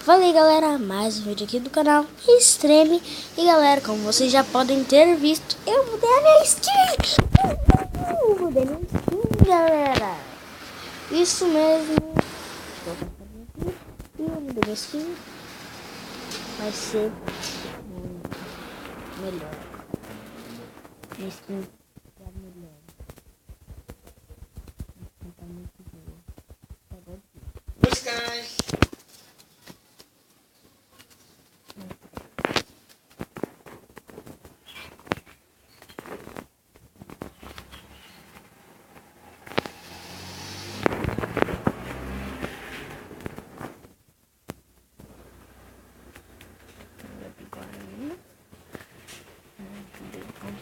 Falei galera, mais um vídeo aqui do canal Extreme. E galera, como vocês já podem ter visto, eu mudei a minha skin. Mudei minha skin, galera. Isso mesmo. E eu mudei minha skin. Vai ser melhor. Minha skin é melhor. Minha skin tá muito boa.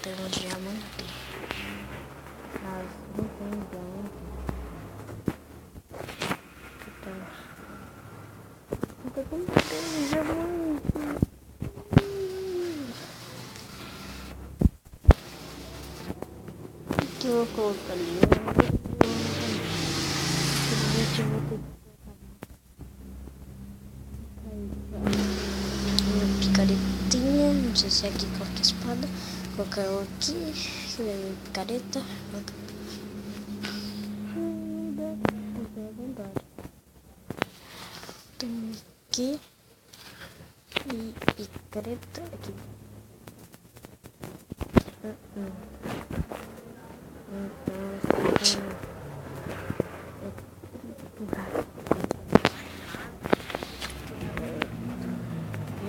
Tem um diamante, mas não tem diamante. Então como tem diamante? O que eu vou colocar ali? Eu vou ter minha picaretinha, não sei se é aqui coloca a espada. Colocar ela aqui, que é minha picareta. Tem aqui e picareta aqui.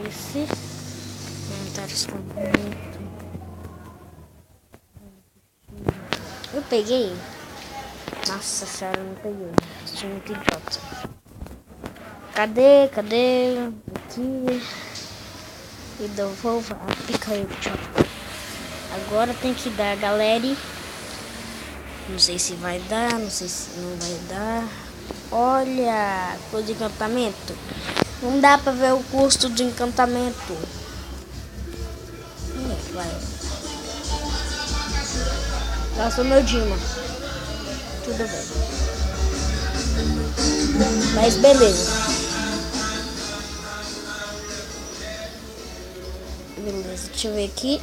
Esse comentários muito. Eu peguei. Nossa senhora, eu não peguei. Sou muito idiota. Cadê? Aqui. E devolva a picareta. Agora tem que dar, galera. Não sei se vai dar, não sei se não vai dar. Olha, coisa de encantamento. Não dá pra ver o custo de encantamento. Vai. Gastou meu Dima. Tudo bem. Mas beleza. Beleza, deixa eu ver aqui.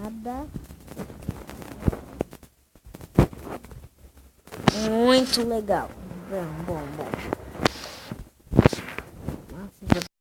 Nada. Muito legal. Bom.